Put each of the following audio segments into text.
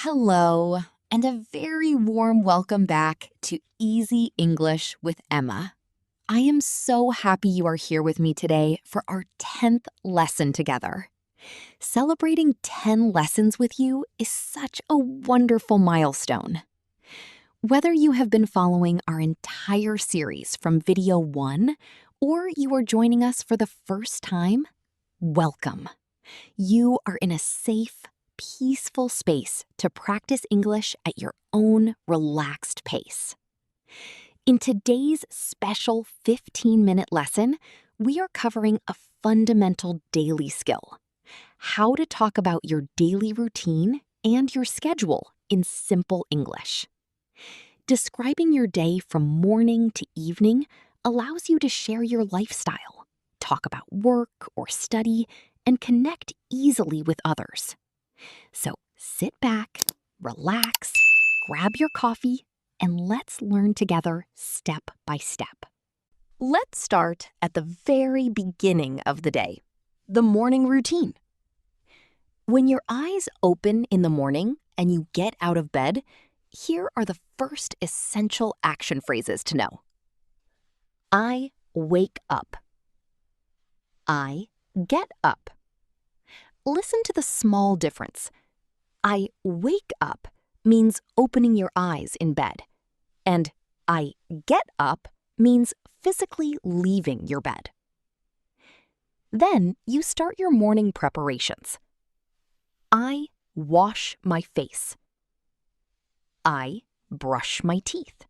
Hello, and a very warm welcome back to Easy English with Emma. I am so happy you are here with me today for our 10th lesson together. Celebrating 10 lessons with you is such a wonderful milestone. Whether you have been following our entire series from video 1 or you are joining us for the first time, welcome. You are in a safe, peaceful space to practice English at your own relaxed pace. In today's special 15-minute lesson, we are covering a fundamental daily skill: how to talk about your daily routine and your schedule in simple English. Describing your day from morning to evening allows you to share your lifestyle, talk about work or study, and connect easily with others. So sit back, relax, grab your coffee, and let's learn together step by step. Let's start at the very beginning of the day, the morning routine. When your eyes open in the morning and you get out of bed, here are the first essential action phrases to know. I wake up. I get up. Listen to the small difference. I wake up means opening your eyes in bed, and I get up means physically leaving your bed. Then you start your morning preparations. I wash my face. I brush my teeth.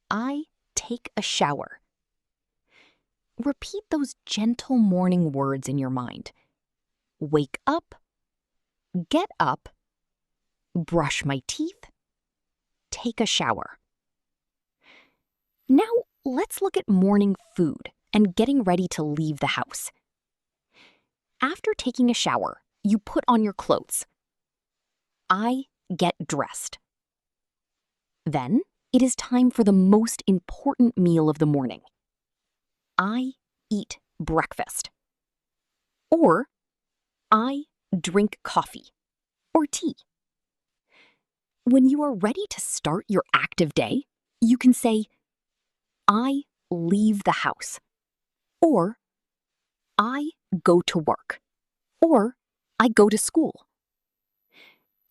I take a shower. Repeat those gentle morning words in your mind. Wake up, get up, brush my teeth, take a shower. Now let's look at morning food and getting ready to leave the house. After taking a shower, you put on your clothes. I get dressed. Then it is time for the most important meal of the morning. I eat breakfast. Or I drink coffee or tea. When you are ready to start your active day, you can say, I leave the house, or I go to work, or I go to school.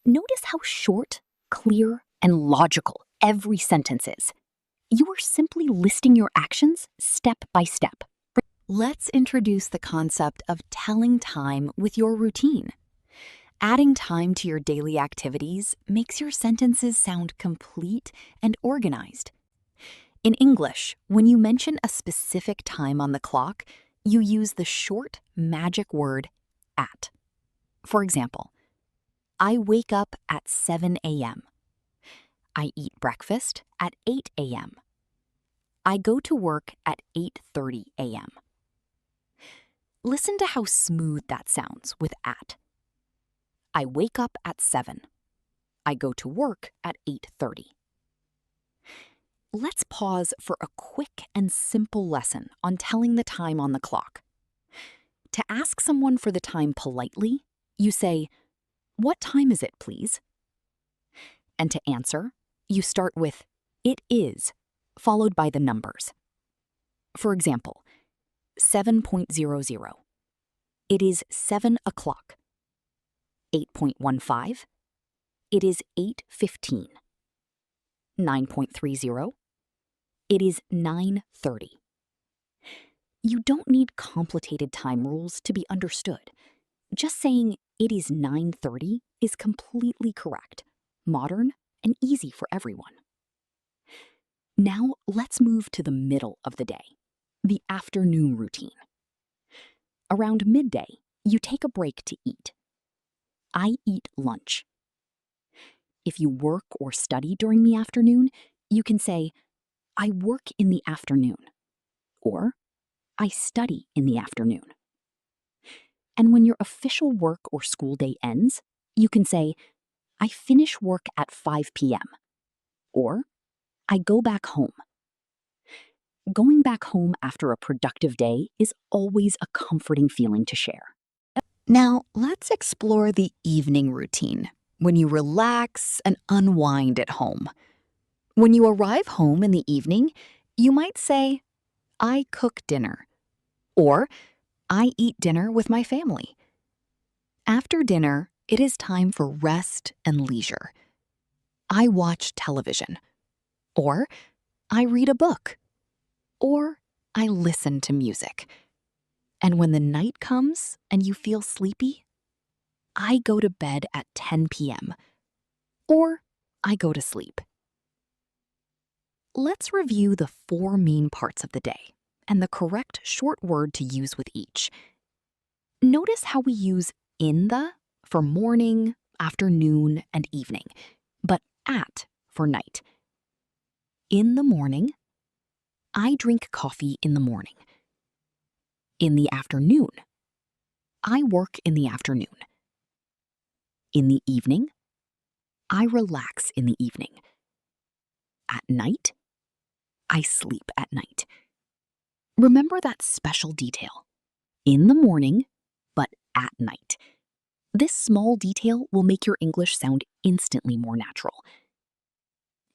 Notice how short, clear, and logical every sentence is. You are simply listing your actions step by step. Let's introduce the concept of telling time with your routine. Adding time to your daily activities makes your sentences sound complete and organized. In English, when you mention a specific time on the clock, you use the short, magic word at. For example, I wake up at 7 a.m. I eat breakfast at 8 a.m. I go to work at 8:30 a.m. Listen to how smooth that sounds with at. I wake up at 7. I go to work at 8:30. Let's pause for a quick and simple lesson on telling the time on the clock. To ask someone for the time politely, you say, "What time is it, please?" And to answer, you start with, "It is," followed by the numbers. For example, 7.00. It is 7 o'clock. 8.15. It is 8:15. 9.30. It is 9:30. You don't need complicated time rules to be understood. Just saying it is 9:30 is completely correct, modern, and easy for everyone. Now let's move to the middle of the day, the afternoon routine. Around midday, you take a break to eat. I eat lunch. If you work or study during the afternoon, you can say, I work in the afternoon, or I study in the afternoon. And when your official work or school day ends, you can say, I finish work at 5 p.m., or I go back home. Going back home after a productive day is always a comforting feeling to share. Now, let's explore the evening routine. when you relax and unwind at home. When you arrive home in the evening, you might say, I cook dinner, or I eat dinner with my family. After dinner, it is time for rest and leisure. I watch television, or I read a book, or I listen to music. And when the night comes and you feel sleepy, I go to bed at 10 p.m., or I go to sleep. Let's review the 4 main parts of the day and the correct short word to use with each. Notice how we use in the for morning, afternoon, and evening, but at for night. In the morning, I drink coffee in the morning. In the afternoon, I work in the afternoon. In the evening, I relax in the evening. At night, I sleep at night. Remember that special detail. In the morning, but at night. This small detail will make your English sound instantly more natural.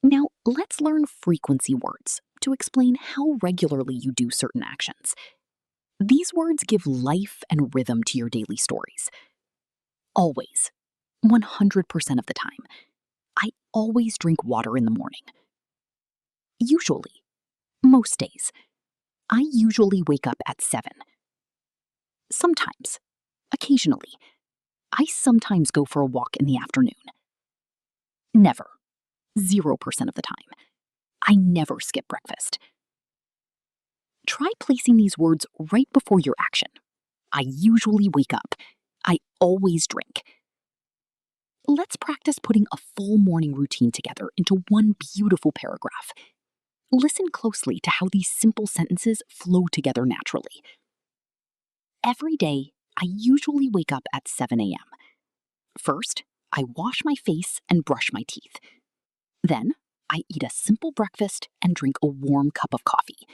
Now, let's learn frequency words to explain how regularly you do certain actions. These words give life and rhythm to your daily stories. Always, 100% of the time, I always drink water in the morning. Usually, most days, I usually wake up at 7. Sometimes, occasionally, I sometimes go for a walk in the afternoon. Never, 0% of the time, I never skip breakfast. Try placing these words right before your action. I usually wake up. I always drink. Let's practice putting a full morning routine together into one beautiful paragraph. Listen closely to how these simple sentences flow together naturally. Every day, I usually wake up at 7 a.m. First, I wash my face and brush my teeth. Then, I eat a simple breakfast and drink a warm cup of coffee.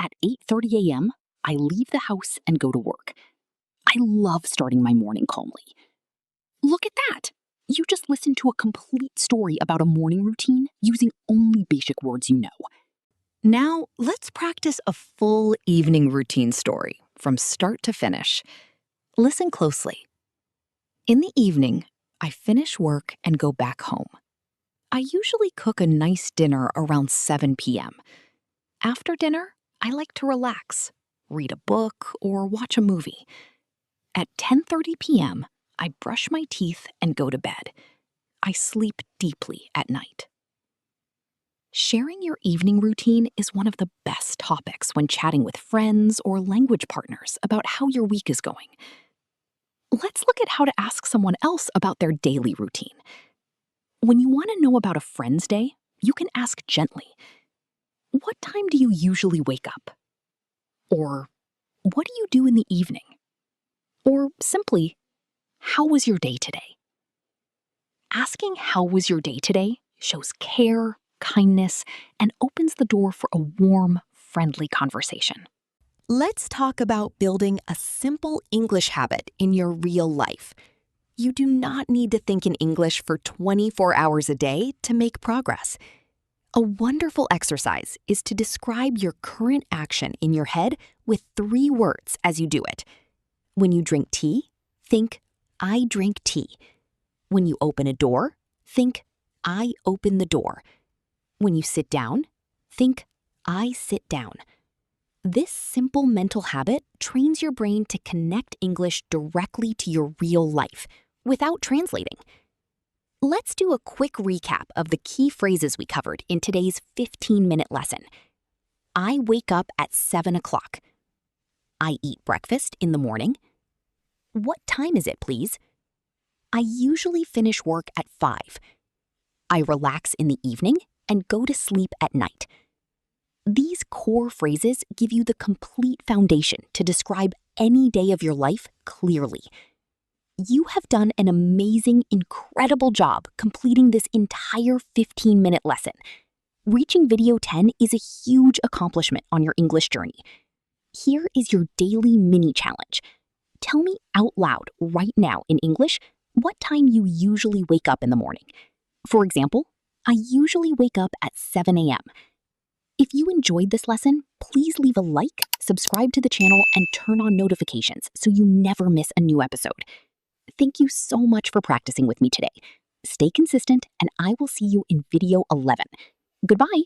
At 8:30 a.m., I leave the house and go to work. I love starting my morning calmly. Look at that! You just listened to a complete story about a morning routine using only basic words you know. Now, let's practice a full evening routine story from start to finish. Listen closely. In the evening, I finish work and go back home. I usually cook a nice dinner around 7 p.m. After dinner, I like to relax, read a book, or watch a movie. At 10:30 p.m., I brush my teeth and go to bed. I sleep deeply at night. Sharing your evening routine is one of the best topics when chatting with friends or language partners about how your week is going. Let's look at how to ask someone else about their daily routine. When you want to know about a friend's day, you can ask gently, "What time do you usually wake up?" Or, "What do you do in the evening?" Or simply, "How was your day today?" Asking how was your day today shows care, kindness, and opens the door for a warm, friendly conversation. Let's talk about building a simple English habit in your real life. You do not need to think in English for 24 hours a day to make progress. A wonderful exercise is to describe your current action in your head with 3 words as you do it. When you drink tea, think, I drink tea. When you open a door, think, I open the door. When you sit down, think, I sit down. This simple mental habit trains your brain to connect English directly to your real life without translating. Let's do a quick recap of the key phrases we covered in today's 15-minute lesson. I wake up at 7 o'clock. I eat breakfast in the morning. What time is it, please? I usually finish work at 5. I relax in the evening and go to sleep at night. These core phrases give you the complete foundation to describe any day of your life clearly. You have done an amazing, incredible job completing this entire 15-minute lesson. Reaching video 10 is a huge accomplishment on your English journey. Here is your daily mini challenge. Tell me out loud right now in English what time you usually wake up in the morning. For example, I usually wake up at 7 a.m. If you enjoyed this lesson, please leave a like, subscribe to the channel, and turn on notifications so you never miss a new episode. Thank you so much for practicing with me today. Stay consistent, and I will see you in video 11. Goodbye.